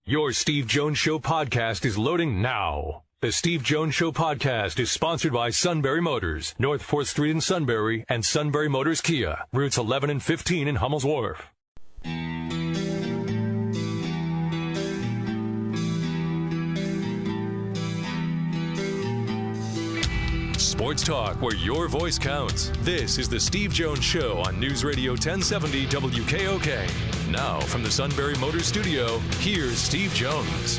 Your Steve Jones Show podcast is loading now. The Steve Jones Show podcast is sponsored by Sunbury Motors, North 4th Street in Sunbury, and Sunbury Motors Kia, routes 11 and 15 in Hummel's Wharf. Sports talk where your voice counts. This is the Steve Jones Show on News Radio 1070 WKOK. Now from the Sunbury Motors Studio, here's Steve Jones.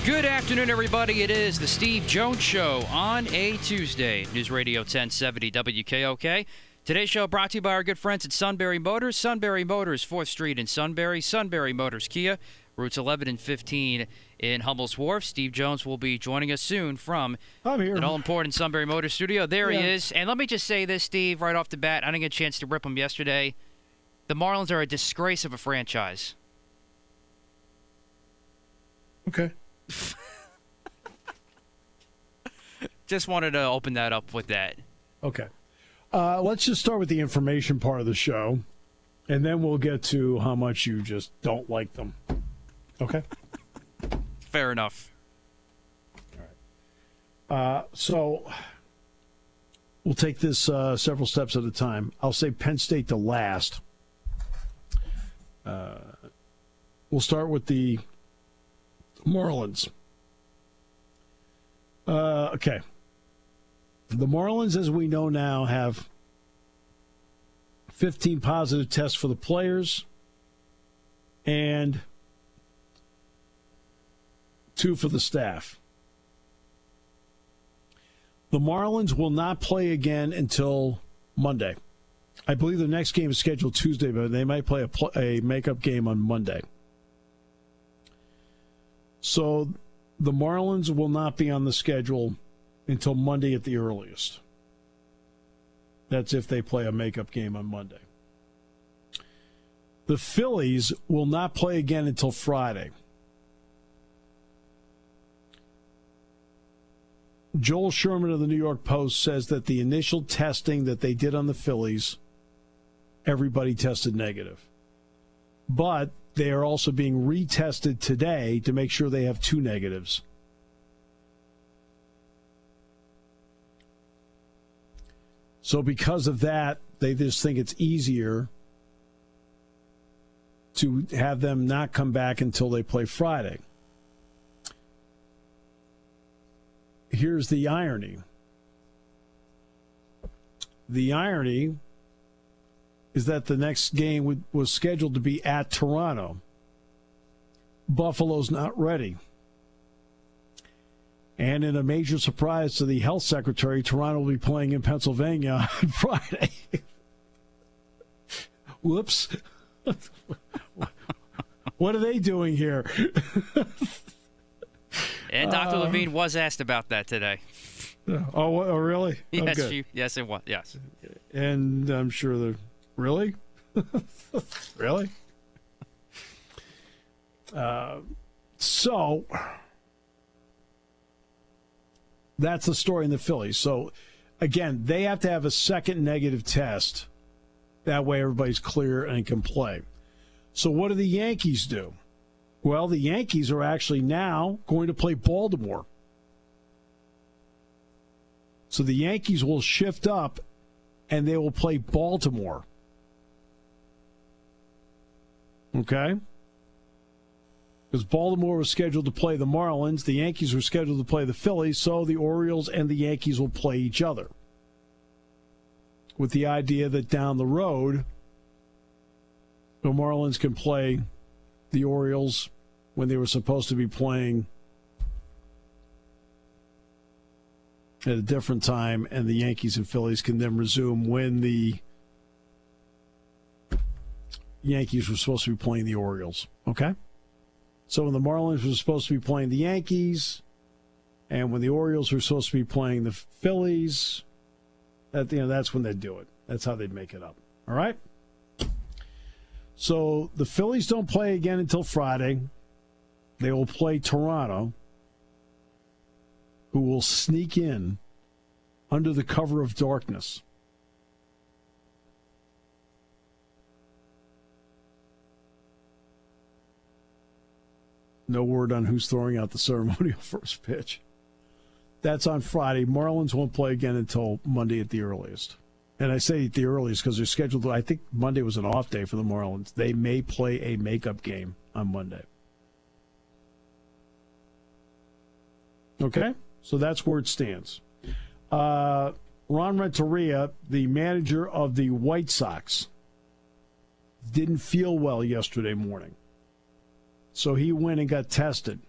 Good afternoon, everybody. It is the Steve Jones Show on a Tuesday. News Radio 1070 WKOK. Today's show brought to you by our good friends at Sunbury Motors. Sunbury Motors, 4th Street in Sunbury. Sunbury Motors Kia, routes 11 and 15 in Hummel's Wharf. Steve Jones will be joining us soon from an all-important Sunbury Motors studio. There he is. And let me just say this, Steve, right off the bat. I didn't get a chance to rip him yesterday. The Marlins are a disgrace of a franchise. Okay. Just wanted to open that up with that. Okay. Let's just start with the information part of the show, and then we'll get to how much you just don't like them. Okay? Fair enough. All right. So we'll take this several steps at a time. I'll say Penn State to last. We'll start with the Marlins. Okay. The Marlins, as we know now, have 15 positive tests for the players and 2 for the staff. The Marlins will not play again until Monday. I believe the next game is scheduled Tuesday, but they might play a makeup game on Monday. So the Marlins will not be on the schedule until Monday at the earliest. That's if they play a makeup game on Monday. The Phillies will not play again until Friday. Joel Sherman of the New York Post says that the initial testing that they did on the Phillies, everybody tested negative. But they are also being retested today to make sure they have 2 negatives. So because of that, they just think it's easier to have them not come back until they play Friday. Here's the irony. The irony is that the next game was scheduled to be at Toronto. Buffalo's not ready. And in a major surprise to the health secretary, Toronto will be playing in Pennsylvania on Friday. Whoops. What are they doing here? And Dr. Levine was asked about that today. Oh, really? Yes, okay. Yes, it was. Yes. And I'm sure they're... Really? Really? So that's the story in the Phillies. So, again, they have to have a second negative test. That way everybody's clear and can play. So what do the Yankees do? Well, the Yankees are actually now going to play Baltimore. So the Yankees will shift up and they will play Baltimore. Okay? Because Baltimore was scheduled to play the Marlins, the Yankees were scheduled to play the Phillies, so the Orioles and the Yankees will play each other. With the idea that down the road, the Marlins can play the Orioles when they were supposed to be playing at a different time, and the Yankees and Phillies can then resume when the Yankees were supposed to be playing the Orioles. Okay? So when the Marlins were supposed to be playing the Yankees, and when the Orioles were supposed to be playing the Phillies, that's when they'd do it. That's how they'd make it up. All right? So the Phillies don't play again until Friday. They will play Toronto, who will sneak in under the cover of darkness. No word on who's throwing out the ceremonial first pitch. That's on Friday. Marlins won't play again until Monday at the earliest. And I say at the earliest because they're scheduled to, I think Monday was an off day for the Marlins. They may play a makeup game on Monday. Okay? So that's where it stands. Ron Renteria, the manager of the White Sox, didn't feel well yesterday morning. So he went and got tested.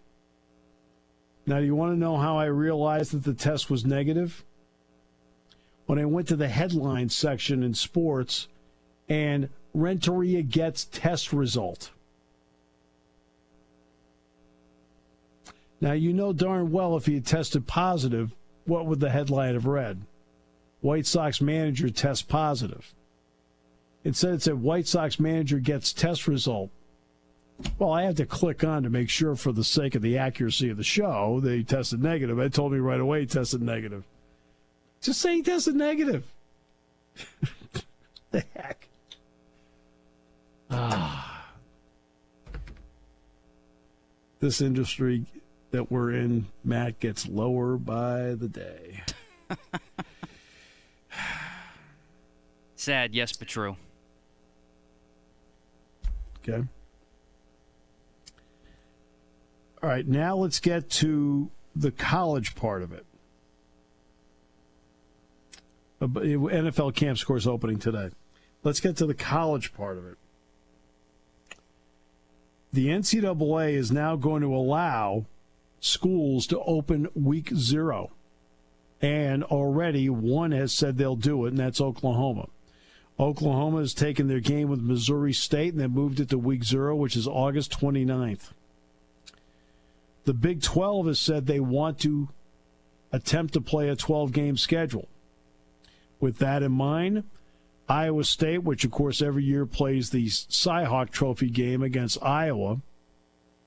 Now, do you want to know how I realized that the test was negative? When I went to the headline section in sports and Renteria gets test result. Now, you know darn well if he had tested positive, what would the headline have read? White Sox manager tests positive. Instead, it said White Sox manager gets test result. Well, I had to click on to make sure for the sake of the accuracy of the show that he tested negative. It told me right away he tested negative. Just say he tested negative. The heck? This industry that we're in, Matt, gets lower by the day. Sad, yes, but true. Okay. All right, now let's get to the college part of it. NFL camps, of course, opening today. Let's get to the college part of it. The NCAA is now going to allow schools to open week 0. And already one has said they'll do it, and that's Oklahoma. Oklahoma has taken their game with Missouri State, and they moved it to week 0, which is August 29th. The Big 12 has said they want to attempt to play a 12-game schedule. With that in mind, Iowa State, which of course every year plays the Cy-Hawk Trophy game against Iowa,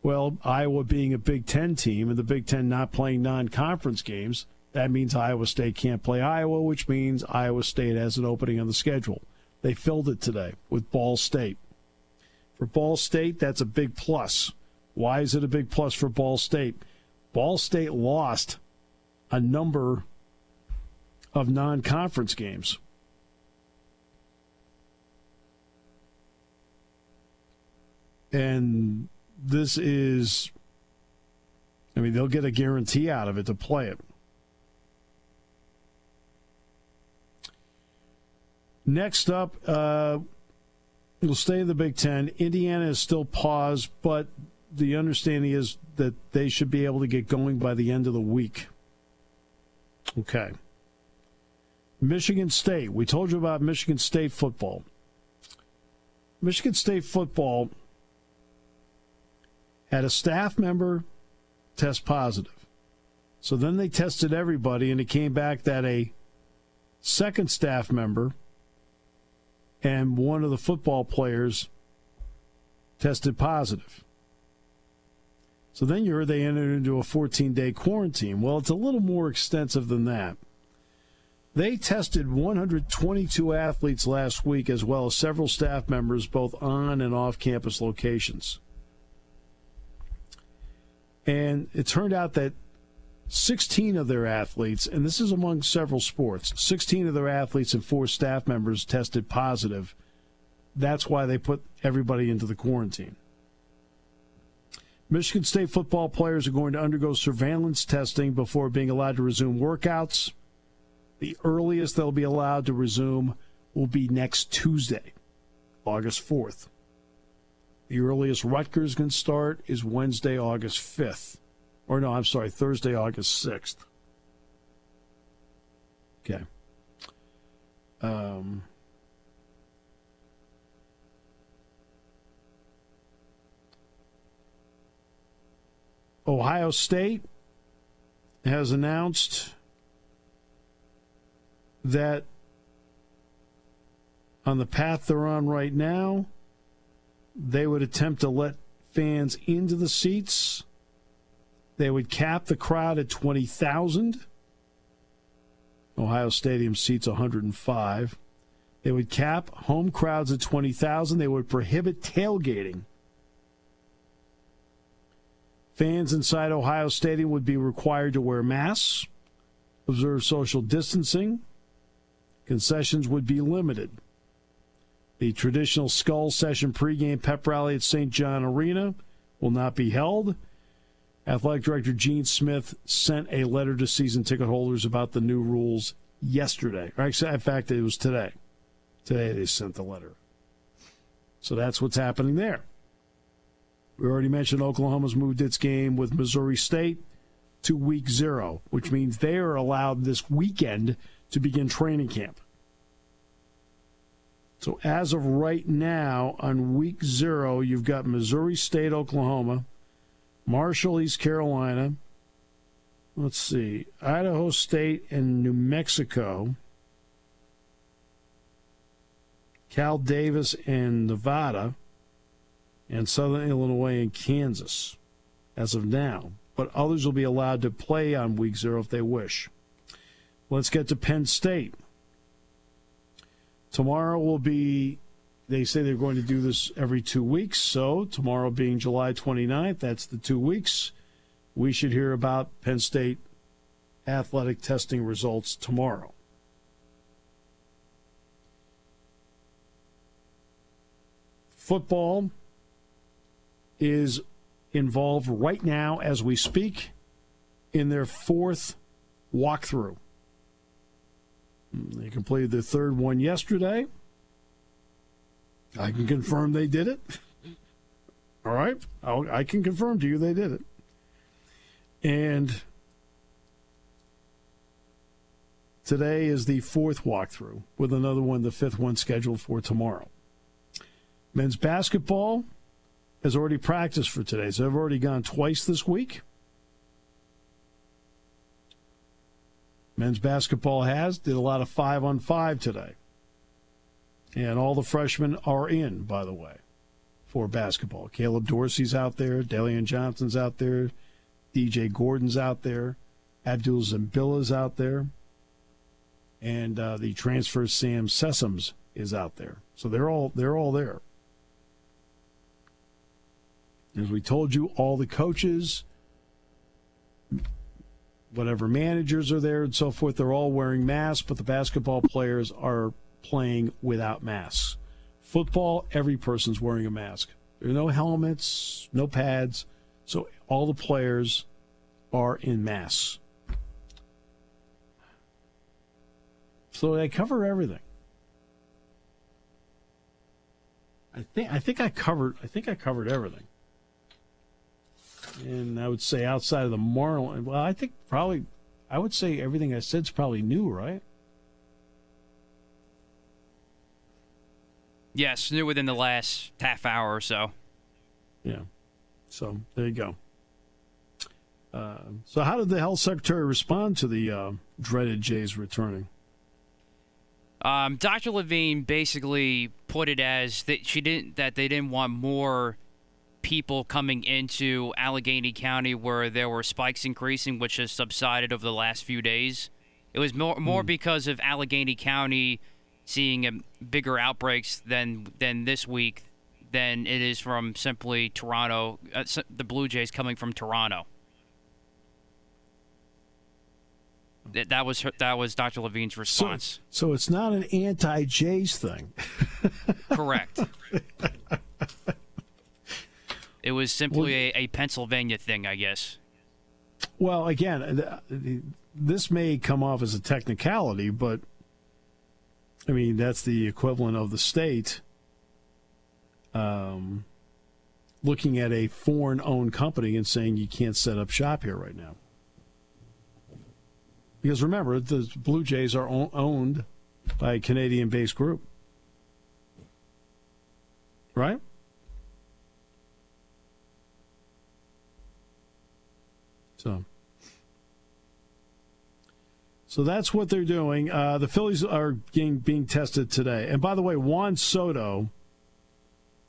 well, Iowa being a Big Ten team and the Big Ten not playing non-conference games, that means Iowa State can't play Iowa, which means Iowa State has an opening on the schedule. They filled it today with Ball State. For Ball State, that's a big plus. Why is it a big plus for Ball State? Ball State lost a number of non-conference games. And this is, they'll get a guarantee out of it to play it. Next up, we'll stay in the Big Ten. Indiana is still paused, but the understanding is that they should be able to get going by the end of the week. Okay. Michigan State. We told you about Michigan State football. Michigan State football had a staff member test positive. So then they tested everybody, and it came back that a second staff member and one of the football players tested positive. So then you heard they entered into a 14-day quarantine. Well, it's a little more extensive than that. They tested 122 athletes last week, as well as several staff members, both on and off-campus locations. And it turned out that 16 of their athletes, and this is among several sports, 16 of their athletes and 4 staff members tested positive. That's why they put everybody into the quarantine. Michigan State football players are going to undergo surveillance testing before being allowed to resume workouts. The earliest they'll be allowed to resume will be next Tuesday, August 4th. The earliest Rutgers can start is Wednesday, August 5th. Thursday, August 6th. Okay. Ohio State has announced that on the path they're on right now, they would attempt to let fans into the seats. They would cap the crowd at 20,000. Ohio Stadium seats 105. They would cap home crowds at 20,000. They would prohibit tailgating. Fans inside Ohio Stadium would be required to wear masks, observe social distancing. Concessions would be limited. The traditional Skull Session pregame pep rally at St. John Arena will not be held. Athletic Director Gene Smith sent a letter to season ticket holders about the new rules yesterday. In fact, it was today. Today they sent the letter. So that's what's happening there. We already mentioned Oklahoma's moved its game with Missouri State to week 0, which means they are allowed this weekend to begin training camp. So as of right now, on week 0, you've got Missouri State, Oklahoma, Marshall, East Carolina, let's see, Idaho State and New Mexico, Cal Davis and Nevada, and Southern Illinois and Kansas as of now. But others will be allowed to play on week 0 if they wish. Let's get to Penn State. Tomorrow will be, they say they're going to do this every 2 weeks. So tomorrow being July 29th, that's the 2 weeks. We should hear about Penn State athletic testing results tomorrow. Football is involved right now as we speak in their 4th walkthrough. They completed their 3rd one yesterday. I can confirm they did it. All right? I can confirm to you they did it. And today is the 4th walkthrough, with another one, the 5th one, scheduled for tomorrow. Men's basketball has already practiced for today, so they've already gone twice this week. Men's basketball did a lot of 5-on-5 today. And all the freshmen are in, by the way, for basketball. Caleb Dorsey's out there, Dalian Johnson's out there, DJ Gordon's out there, Abdul Zambilla's out there, and the transfer Sam Sessoms is out there. So they're all there. As we told you, all the coaches, whatever managers are there and so forth, they're all wearing masks, but the basketball players are playing without masks. Football, every person's wearing a mask. There are no helmets, no pads, so all the players are in masks. So they cover everything. I think I covered everything. And I would say outside of the Marlins, well, I think probably, I would say everything I said is probably new, right? Yes, new within the last half hour or so. Yeah. So there you go. So how did the health secretary respond to the dreaded Jays returning? Dr. Levine basically put it as that they didn't want more people coming into Allegheny County where there were spikes increasing, which has subsided over the last few days. It was more because of Allegheny County seeing bigger outbreaks than this week than it is from simply Toronto, the Blue Jays coming from Toronto. That was Dr. Levine's response. So it's not an anti-Jays thing. Correct. It was simply a Pennsylvania thing, I guess. Well, again, this may come off as a technicality, but, I mean, that's the equivalent of the state looking at a foreign-owned company and saying you can't set up shop here right now. Because remember, the Blue Jays are owned by a Canadian-based group. Right? So that's what they're doing. The Phillies are being tested today. And by the way, Juan Soto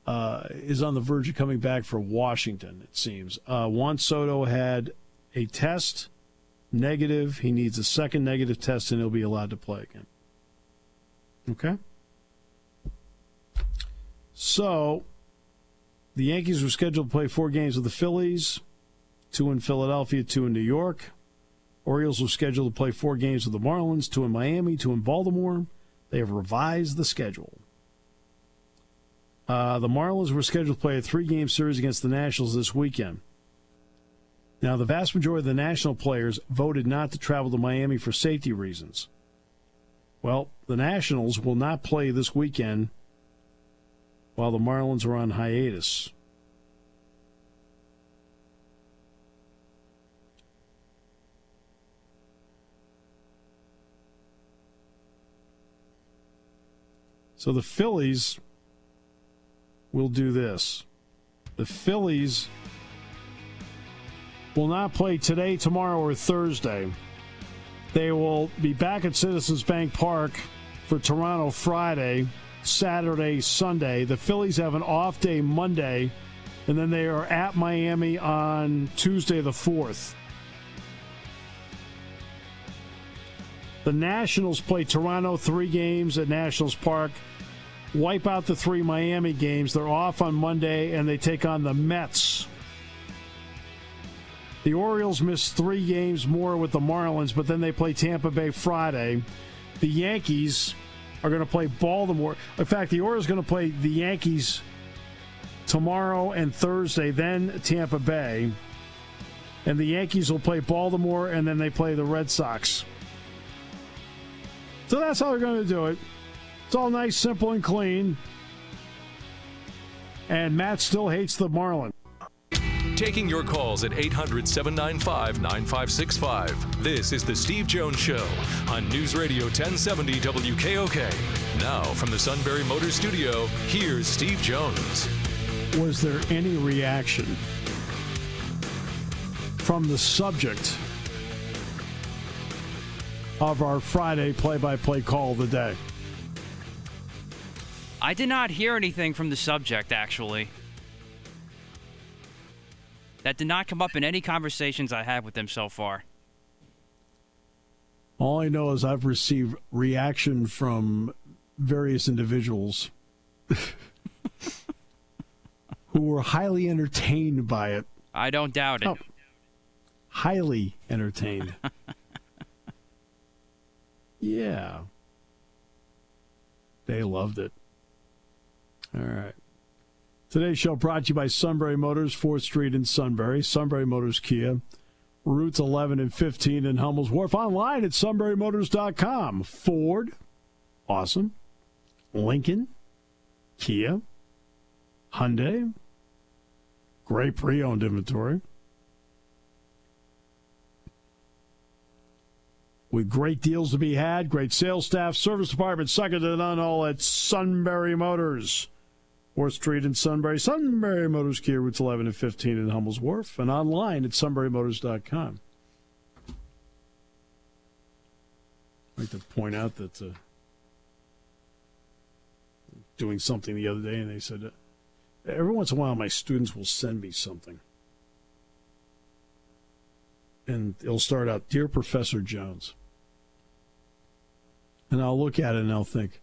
is on the verge of coming back for Washington, it seems. Juan Soto had a test negative. He needs a second negative test, and he'll be allowed to play again. Okay? So the Yankees were scheduled to play 4 games with the Phillies, 2 in Philadelphia, 2 in New York. Orioles were scheduled to play 4 games with the Marlins, 2 in Miami, 2 in Baltimore. They have revised the schedule. The Marlins were scheduled to play a 3-game series against the Nationals this weekend. Now, the vast majority of the National players voted not to travel to Miami for safety reasons. Well, the Nationals will not play this weekend while the Marlins are on hiatus. So the Phillies will do this. The Phillies will not play today, tomorrow, or Thursday. They will be back at Citizens Bank Park for Toronto Friday, Saturday, Sunday. The Phillies have an off day Monday, and then they are at Miami on Tuesday the 4th. The Nationals play Toronto 3 games at Nationals Park, wipe out the 3 Miami games. They're off on Monday, and they take on the Mets. The Orioles miss 3 games more with the Marlins, but then they play Tampa Bay Friday. The Yankees are going to play Baltimore. In fact, the Orioles are going to play the Yankees tomorrow and Thursday, then Tampa Bay. And the Yankees will play Baltimore, and then they play the Red Sox. So that's how they're going to do it. It's all nice, simple, and clean. And Matt still hates the Marlins. Taking your calls at 800-795-9565. This is the Steve Jones Show on News Radio 1070 WKOK. Now from the Sunbury Motors Studio, here's Steve Jones. Was there any reaction from the subject of our Friday play-by-play call of the day? I did not hear anything from the subject, actually. That did not come up in any conversations I had with them so far. All I know is I've received reaction from various individuals who were highly entertained by it. I don't doubt it. Oh, highly entertained. Yeah. They loved it. All right. Today's show brought to you by Sunbury Motors, 4th Street in Sunbury. Sunbury Motors Kia, routes 11 and 15 in Hummel's Wharf. Online at sunburymotors.com. Ford, awesome. Lincoln, Kia, Hyundai, great pre-owned inventory. With great deals to be had, great sales staff, service department, second to none, all at Sunbury Motors. 4th Street in Sunbury. Sunbury Motors Kia, routes 11 and 15 in Hummel's Wharf. And online at sunburymotors.com. I'd like to point out that doing something the other day, and they said, every once in a while my students will send me something. And it'll start out, Dear Professor Jones. And I'll look at it and I'll think,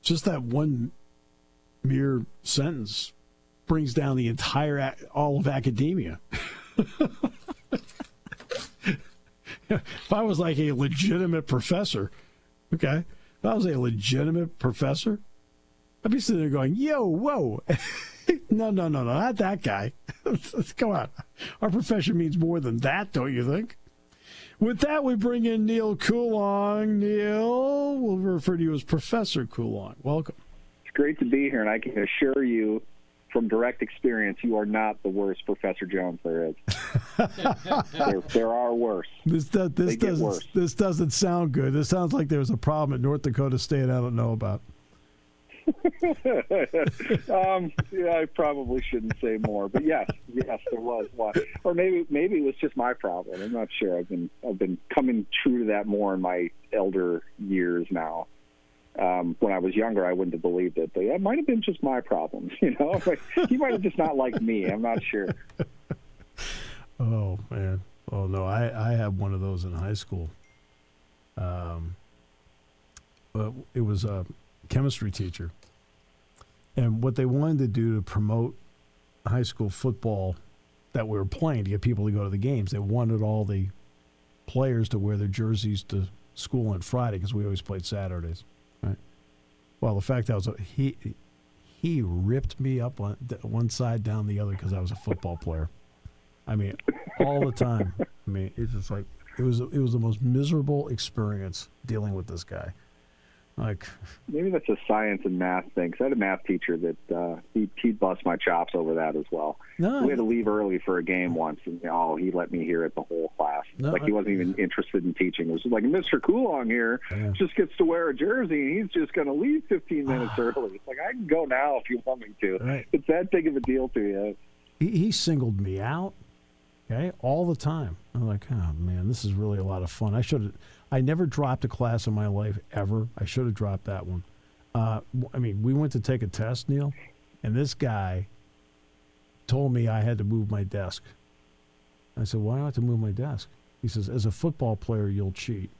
just that one mere sentence brings down the entire, all of academia. If I was like a legitimate professor, okay, if I was a legitimate professor, I'd be sitting there going, yo, whoa. No, not that guy. Come on. Our profession means more than that, don't you think? With that, we bring in Neal Coolong. Neal, we'll refer to you as Professor Coolong. Welcome. It's great to be here, and I can assure you from direct experience, you are not the worst Professor Jones there is. there are worse. This doesn't sound good. This sounds like there's a problem at North Dakota State I don't know about. Yeah, I probably shouldn't say more, but yes, there was one. Or maybe it was just my problem. I'm not sure. I've been coming true to that more in my elder years now. When I was younger, I wouldn't have believed it, but it might have been just my problems. You know, like, he might have just not liked me. I'm not sure. Oh man! Oh no! I had one of those in high school. It was a chemistry teacher, and what they wanted to do to promote high school football that we were playing, to get people to go to the games, they wanted all the players to wear their jerseys to school on Friday because we always played Saturdays. Right. Well, the fact that was he ripped me up on one side down the other because I was a football player. I mean, all the time. I mean, it's just like it was the most miserable experience dealing with this guy. Like, maybe that's a science and math thing. Because I had a math teacher that he'd bust my chops over that as well. No, we had to leave early for a game once, and he let me hear it the whole class. No, like he wasn't even interested in teaching. It was like, Mr. Coolong here just gets to wear a jersey, and he's just going to leave 15 minutes early. It's like, I can go now if you want me to. Right. It's that big of a deal to you. He singled me out, all the time. I'm like, oh man, this is really a lot of fun. I never dropped a class in my life, ever. I should have dropped that one. I mean, we went to take a test, Neal, and this guy told me I had to move my desk. I said, why do I have to move my desk? He says, as a football player, you'll cheat.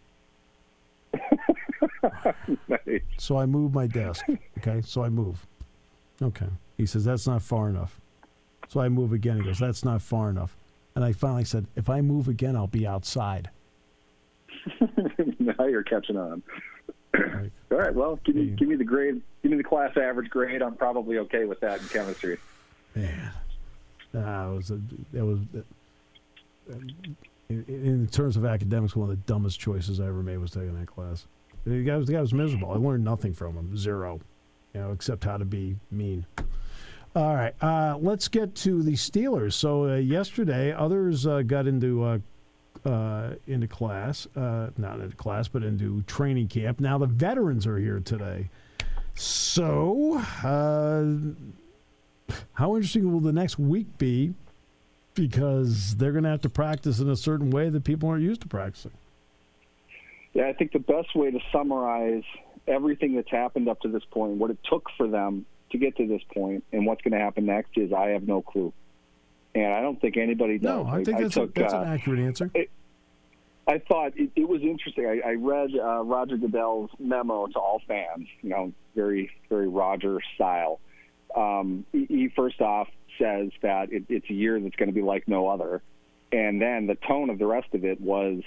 Nice. So I moved my desk, So I move. Okay. He says, that's not far enough. So I move again. He goes, that's not far enough. And I finally said, if I move again, I'll be outside. Now you're catching on. Right. All right. Well, give me the grade. Give me the class average grade. I'm probably okay with that in chemistry. Man, in terms of academics, one of the dumbest choices I ever made was taking that class. The guy was miserable. I learned nothing from him. Zero. Except how to be mean. All right. Let's get to the Steelers. So yesterday, others got into class, not into class, but into training camp. Now the veterans are here today. So, how interesting will the next week be? Because they're going to have to practice in a certain way that people aren't used to practicing. Yeah, I think the best way to summarize everything that's happened up to this point, what it took for them to get to this point, and what's going to happen next is I have no clue. And I don't think anybody does. No, I think that's an accurate answer. I thought it was interesting. I read Roger Goodell's memo to all fans, very, very Roger style. He first off says that it's a year that's going to be like no other. And then the tone of the rest of it was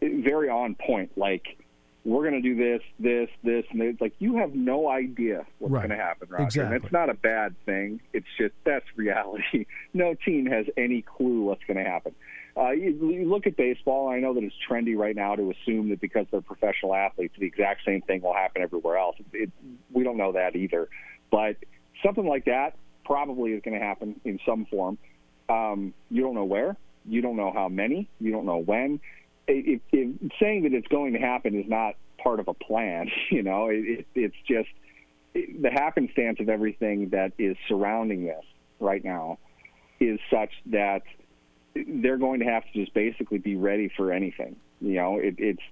very on point. Like, we're going to do this, and it's like, you have no idea what's going to happen, Roger. Exactly. And it's not a bad thing. It's just, that's reality. No team has any clue what's going to happen. You look at baseball, I know that it's trendy right now to assume that because they're professional athletes, the exact same thing will happen everywhere else. We don't know that either. But something like that probably is going to happen in some form. You don't know where. You don't know how many. You don't know when. Saying that it's going to happen is not part of a plan. It's just the happenstance of everything that is surrounding this right now is such that they're going to have to just basically be ready for anything. It's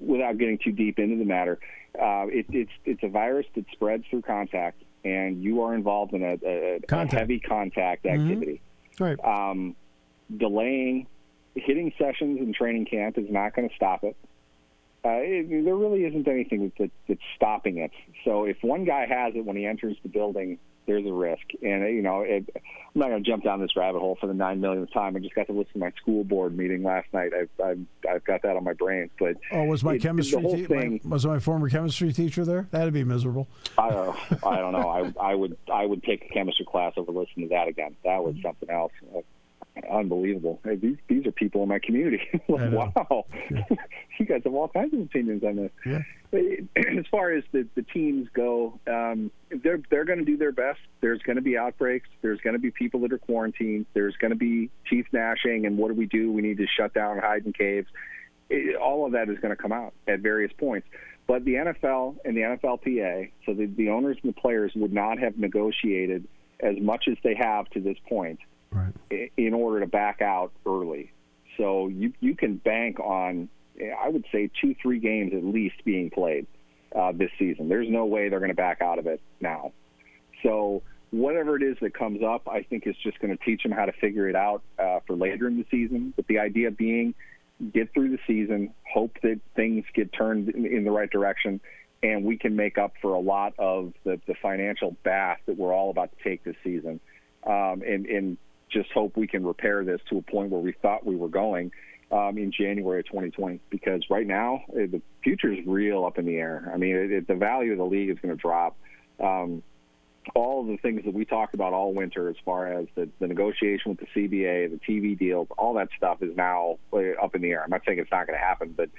without getting too deep into the matter. It's a virus that spreads through contact, and you are involved in a heavy contact activity. Mm-hmm. Right. Delaying hitting sessions in training camp is not going to stop it. There really isn't anything that's stopping it. So if one guy has it when he enters the building, there's a risk. And, I'm not going to jump down this rabbit hole for the 9 millionth time. I just got to listen to my school board meeting last night. I've got that on my brain. But was my chemistry teacher? Was my former chemistry teacher there? That'd be miserable. I don't know. I would take a chemistry class over listening to that again. That was something else. Unbelievable. Hey, these are people in my community. Wow. Yeah. You guys have all kinds of opinions on this. Yeah. As far as the teams go, they're going to do their best. There's going to be outbreaks. There's going to be people that are quarantined. There's going to be teeth gnashing, and what do? We need to shut down and hide in caves. All of that is going to come out at various points. But the NFL and the NFLPA, so the owners and the players would not have negotiated as much as they have to this point in order to back out early. So you can bank on, I would say, 2-3 games at least being played this season. There's no way they're going to back out of it now. So whatever it is that comes up, I think is just going to teach them how to figure it out for later in the season. But the idea being, get through the season, hope that things get turned in the right direction, and we can make up for a lot of the financial bath that we're all about to take this season, and just hope we can repair this to a point where we thought we were going in January of 2020. Because right now, the future is real up in the air. I mean, the value of the league is going to drop. All of the things that we talked about all winter as far as the negotiation with the CBA, the TV deals, all that stuff is now up in the air. I'm not saying it's not going to happen, but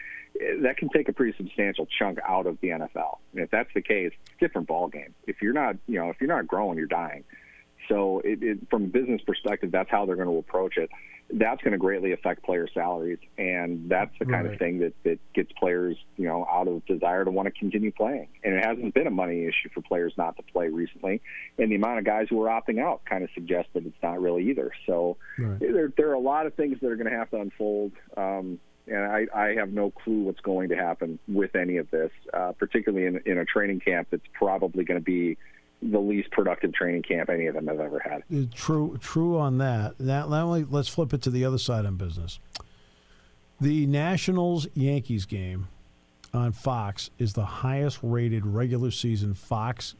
that can take a pretty substantial chunk out of the NFL. And if that's the case, it's a different ballgame. If you're not growing, you're dying. So from a business perspective, that's how they're going to approach it. That's going to greatly affect player salaries, and that's the kind of thing that gets players, out of desire to want to continue playing. And it hasn't been a money issue for players not to play recently, and the amount of guys who are opting out kind of suggests that it's not really either. So there are a lot of things that are going to have to unfold, and I have no clue what's going to happen with any of this, particularly in a training camp that's probably going to be the least productive training camp any of them have ever had. True on that. Let's flip it to the other side of business. The Nationals-Yankees game on Fox is the highest-rated regular season Fox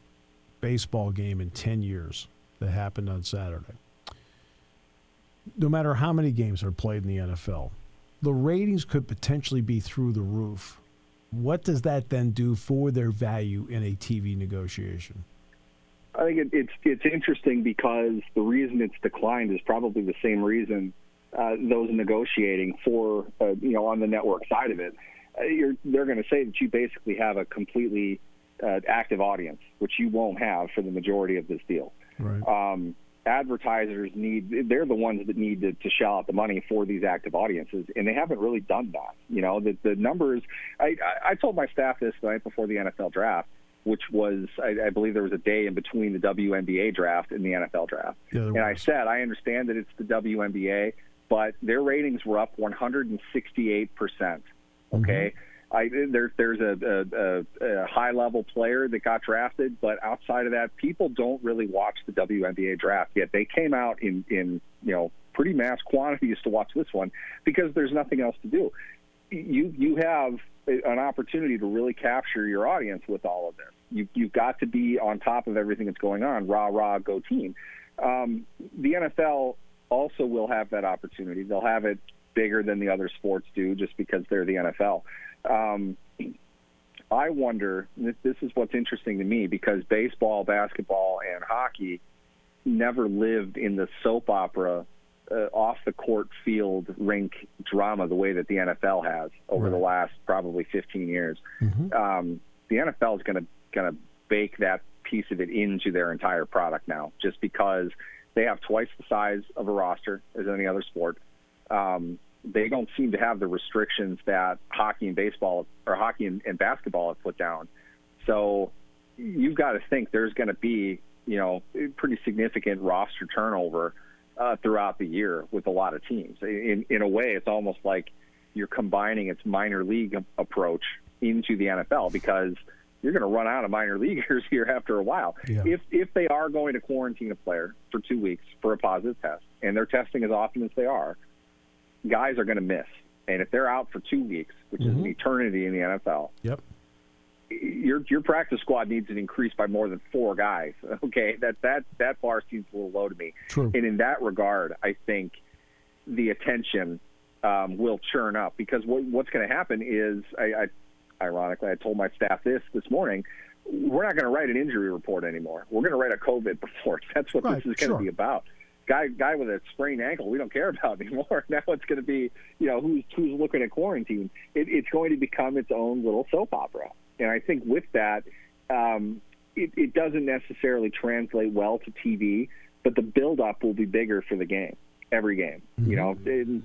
baseball game in 10 years that happened on Saturday. No matter how many games are played in the NFL, the ratings could potentially be through the roof. What does that then do for their value in a TV negotiation? I think it's interesting because the reason it's declined is probably the same reason those negotiating for on the network side of it. They're going to say that you basically have a completely active audience, which you won't have for the majority of this deal. Right. Advertisers they're the ones that need to shell out the money for these active audiences, and they haven't really done that. The numbers. I told my staff this the night before the NFL draft, which was, I believe there was a day in between the WNBA draft and the NFL draft. Yeah, and I said, I understand that it's the WNBA, but their ratings were up 168%. Okay? There's a high-level player that got drafted, but outside of that, people don't really watch the WNBA draft yet. They came out in pretty mass quantities to watch this one because there's nothing else to do. You have an opportunity to really capture your audience with all of this. You've got to be on top of everything that's going on. Rah, rah, go team. The NFL also will have that opportunity. They'll have it bigger than the other sports do just because they're the NFL. I wonder, this is what's interesting to me, because baseball, basketball, and hockey never lived in the soap opera off-the-court field rink drama the way that the NFL has over the last probably 15 years. The NFL is going to bake that piece of it into their entire product now, just because they have twice the size of a roster as any other sport. They don't seem to have the restrictions that hockey and baseball or hockey and basketball have put down. So you've got to think there's going to be, pretty significant roster turnover throughout the year with a lot of teams. In a way, it's almost like you're combining its minor league approach into the NFL, because you're going to run out of minor leaguers here after a while. Yeah. If they are going to quarantine a player for 2 weeks for a positive test, and they're testing as often as they are, guys are going to miss. And if they're out for 2 weeks, which is an eternity in the NFL, your practice squad needs to increase by more than 4 guys. Okay, that bar seems a little low to me. True. And in that regard, I think the attention will churn up, because what's going to happen is, ironically, I told my staff this morning, we're not going to write an injury report anymore. We're going to write a COVID report. That's what this is going to be about. Guy with a sprained ankle, we don't care about anymore. Now it's going to be, who's looking at quarantine. It's going to become its own little soap opera. And I think with that, it doesn't necessarily translate well to TV, but the build-up will be bigger for the game, every game,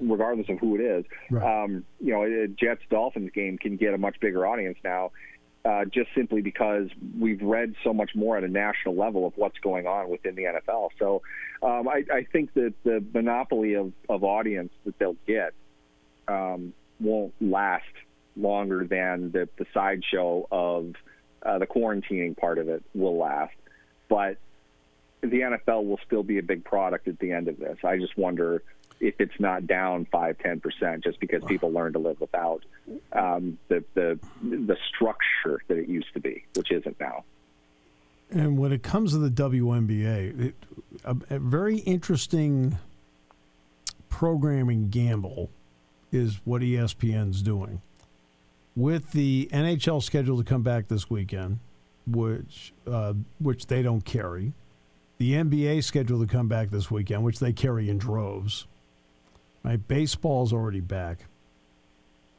regardless of who it is. Right. A Jets-Dolphins game can get a much bigger audience now. just simply because we've read so much more at a national level of what's going on within the NFL. So I think that the monopoly of audience that they'll get won't last longer than the sideshow of the quarantining part of it will last. But the NFL will still be a big product at the end of this. I just wonder if it's not down 5-10% just because people learn to live without the structure that it used to be, which isn't now. And when it comes to the WNBA, a very interesting programming gamble is what ESPN's doing. With the NHL scheduled to come back this weekend, which they don't carry, the NBA scheduled to come back this weekend, which they carry in droves. Right, baseball's already back.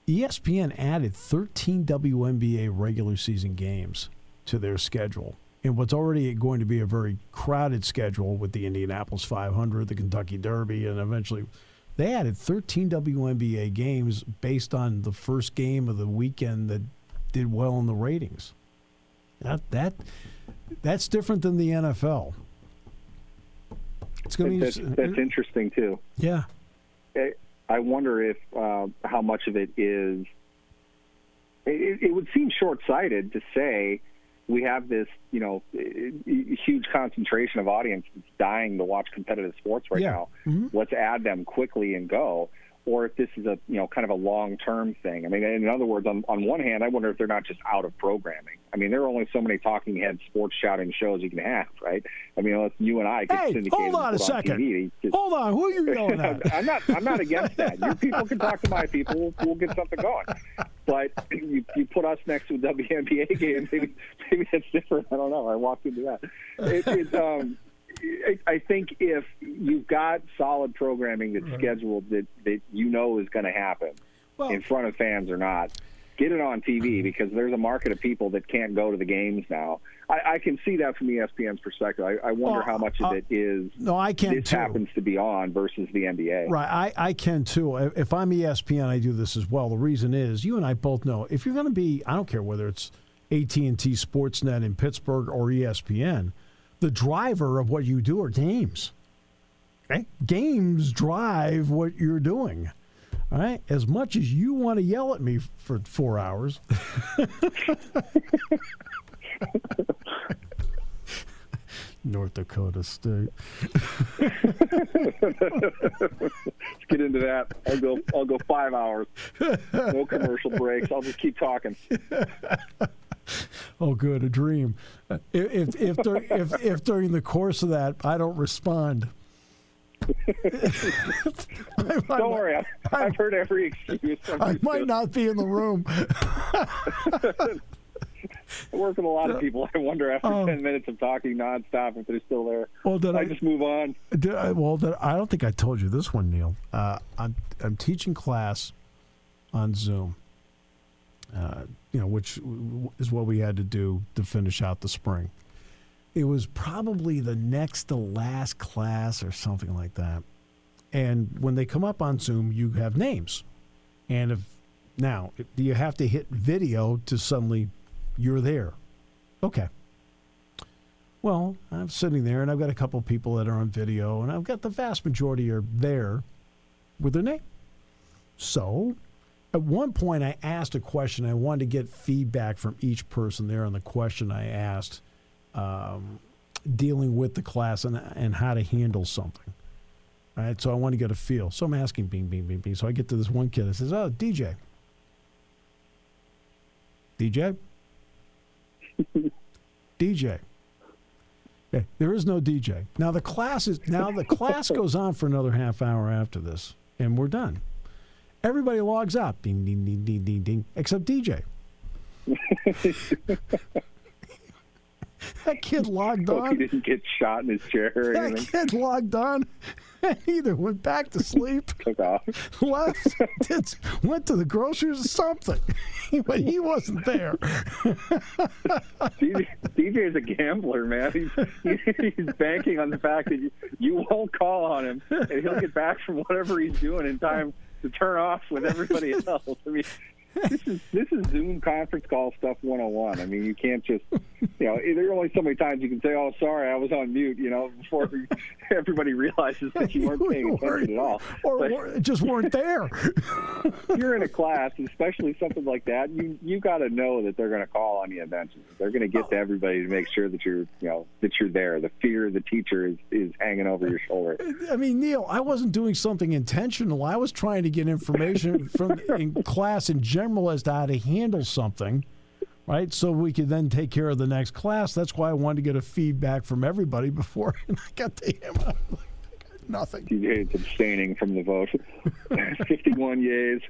ESPN added 13 WNBA regular season games to their schedule, in what's already going to be a very crowded schedule with the Indianapolis 500, the Kentucky Derby, and eventually they added 13 WNBA games based on the first game of the weekend that did well in the ratings. That's different than the NFL. It's going to be that's interesting too. Yeah. I wonder if how much of it is. It would seem short-sighted to say we have this, huge concentration of audience that's dying to watch competitive sports right now. Mm-hmm. Let's add them quickly and go. Or if this is a, kind of a long-term thing. I mean, in other words, on one hand, I wonder if they're not just out of programming. I mean, there are only so many talking head sports shouting shows you can have, right? I mean, unless you and I get syndicated. Hold on a second. TV, hold on. Who are you yelling at? I'm not against that. Your people can talk to my people. We'll get something going. But you put us next to a WNBA game, maybe that's different. I don't know. I walked into that. I think if you've got solid programming that's scheduled that is going to happen, in front of fans or not, get it on TV because there's a market of people that can't go to the games now. I can see that from ESPN's perspective. I wonder how much of it is this happens to be on versus the NBA. Right, I can too. If I'm ESPN, I do this as well. The reason is, you and I both know, if you're going to be, I don't care whether it's AT&T Sportsnet in Pittsburgh or ESPN, the driver of what you do are games. Okay? Games drive what you're doing. All right? As much as you want to yell at me for 4 hours. North Dakota State. Let's get into that. I'll go 5 hours. No commercial breaks. I'll just keep talking. Oh, good, a dream. If during the course of that I don't respond, don't worry. I've heard every excuse. I might not be in the room. I work with a lot of people. I wonder after 10 minutes of talking nonstop if they're still there. Well, I just move on. I don't think I told you this one, Neal. I'm teaching class on Zoom. Which is what we had to do to finish out the spring. It was probably the next to last class or something like that. And when they come up on Zoom, you have names. And you have to hit video to suddenly you're there. Okay. Well, I'm sitting there, and I've got a couple of people that are on video, and I've got the vast majority are there with their name. So at one point, I asked a question. I wanted to get feedback from each person there on the question I asked, dealing with the class and how to handle something. All right, so I want to get a feel. So I'm asking, bing, bing, bing, bing. So I get to this one kid. I says, "Oh, DJ." DJ? DJ. Okay, there is no DJ. Now the class goes on for another half hour after this, and we're done. Everybody logs out. Ding, ding, ding, ding, ding, ding, except DJ. That kid logged on. He didn't get shot in his chair or anything. That kid logged on and either went back to sleep, took off, left, went to the groceries or something. But he wasn't there. DJ is a gambler, man. He's banking on the fact that you won't call on him, and he'll get back from whatever he's doing in time to turn off with everybody else. I mean, This is Zoom conference call stuff 101. I mean, you can't just, there are only so many times you can say, "Oh, sorry, I was on mute," before everybody realizes that you weren't paying attention at all. Or just weren't there. You're in a class, especially something like that. You got to know that they're going to call on you eventually. They're going to get to everybody to make sure that you're there. The fear of the teacher is hanging over your shoulder. I mean, Neal, I wasn't doing something intentional. I was trying to get information in class in general as to how to handle something, right? So we could then take care of the next class. That's why I wanted to get a feedback from everybody before I got to him. I got nothing. TJ's abstaining from the vote. 51 yeas,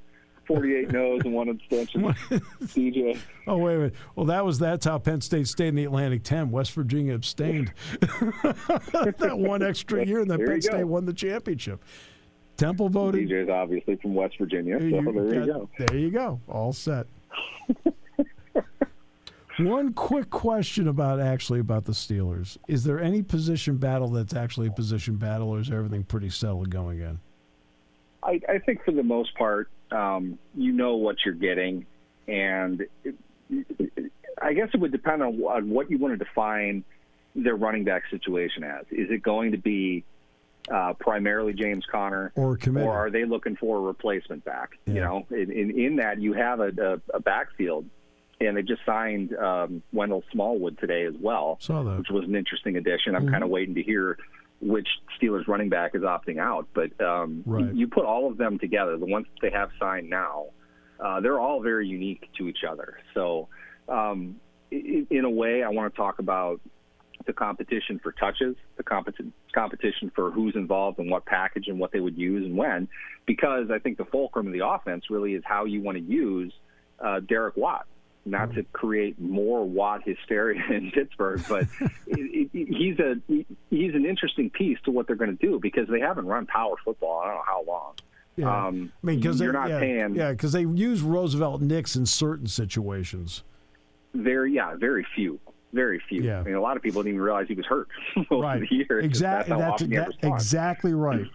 48 no's, and 1 abstention. DJ. Oh, wait a minute. Well, that's how Penn State stayed in the Atlantic 10. West Virginia abstained. That one extra year, and then Penn State won the championship. Temple voted. DJ's obviously from West Virginia, so there you go. There you go. All set. One quick question about the Steelers. Is there any position battle that's actually a position battle, or is everything pretty settled going in? I think for the most part, you know what you're getting, and I guess it would depend on what you want to define their running back situation as. Is it going to be primarily James Conner, or are they looking for a replacement back? Yeah. In that you have a backfield, and they just signed Wendell Smallwood today as well, which was an interesting addition. I'm kind of waiting to hear which Steelers running back is opting out, but you put all of them together, the ones that they have signed now, they're all very unique to each other. So in a way, I want to talk about the competition for touches, the competition for who's involved in what package and what they would use and when, because I think the fulcrum of the offense really is how you want to use Derek Watt. Not to create more Watt hysteria in Pittsburgh, but he's an interesting piece to what they're going to do, because they haven't run power football I don't know how long. Yeah. Because you're not paying. Yeah, because they use Roosevelt Nix in certain situations. Very few. Yeah. I mean, a lot of people didn't even realize he was hurt most of the year. Exactly. That's exactly right.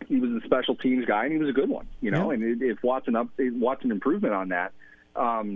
He was a special teams guy, and he was a good one. And if Watt's an improvement on that,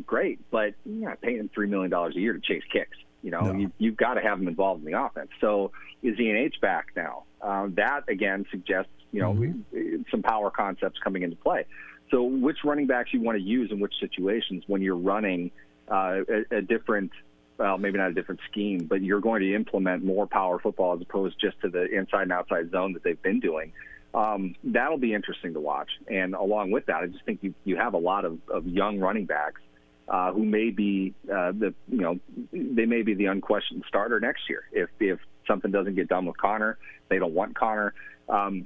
great. But you're not paying him $3 million a year to chase kicks. You've got to have him involved in the offense. So is he an H-back now? That again suggests some power concepts coming into play. So which running backs you want to use in which situations when you're running a different. Well, maybe not a different scheme, but you're going to implement more power football as opposed just to the inside and outside zone that they've been doing. That'll be interesting to watch. And along with that, I just think you have a lot of young running backs who may be they may be the unquestioned starter next year. If something doesn't get done with Connor, they don't want Connor.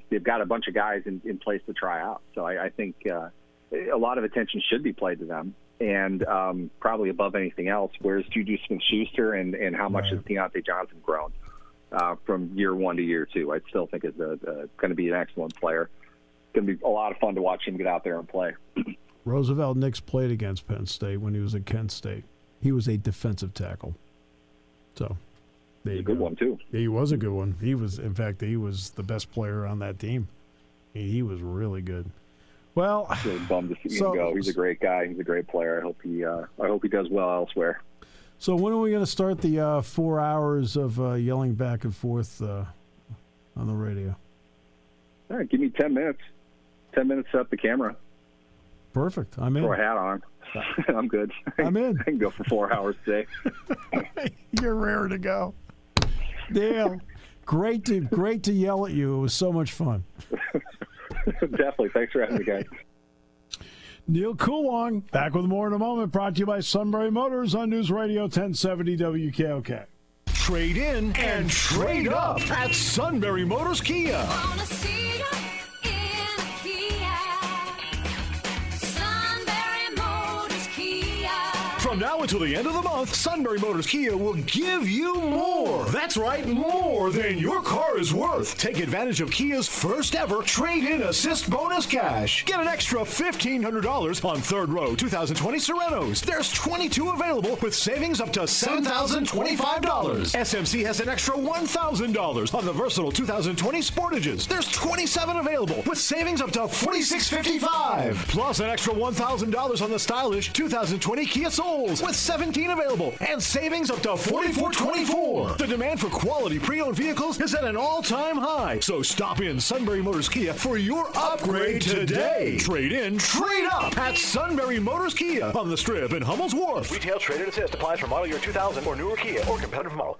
They've got a bunch of guys in place to try out. So I think a lot of attention should be played to them. And probably above anything else, where's Juju Smith-Schuster and how much has Deontay Johnson grown from year 1 to year 2? I still think is going to be an excellent player. It's going to be a lot of fun to watch him get out there and play. Roosevelt Nix played against Penn State when he was at Kent State. He was a defensive tackle. So there you go. Good one, too. He was a good one. He was the best player on that team. He was really good. Well, I'm really bummed to see him go. He's a great guy. He's a great player. I hope he does well elsewhere. So when are we going to start the 4 hours of yelling back and forth on the radio? All right, give me 10 minutes. 10 minutes to set up the camera. Perfect. I'm in. Throw a hat on. I'm good. I'm in. I can go for 4 hours today. You're rare to go. Dale, great to yell at you. It was so much fun. Definitely. Thanks for having me, guys. Neal Coolong, back with more in a moment, brought to you by Sunbury Motors on News Radio 1070 WKOK. Trade in and trade up at Sunbury Motors Kia. From now until the end of the month, Sunbury Motors Kia will give you more. That's right, more than your car is worth. Take advantage of Kia's first ever trade-in assist bonus cash. Get an extra $1,500 on third row 2020 Serenos. There's 22 available with savings up to $7,025. SMC has an extra $1,000 on the versatile 2020 Sportages. There's 27 available with savings up to $4,655. Plus an extra $1,000 on the stylish 2020 Kia Souls with 17 available and savings up to $4,424. The demand for quality pre-owned vehicles is at an all-time high. So stop in Sunbury Motors Kia for your upgrade today. Trade in, trade up at Sunbury Motors Kia on the Strip in Hummel's Wharf. Retail trade-in assist applies for model year 2000 or newer Kia or competitive model.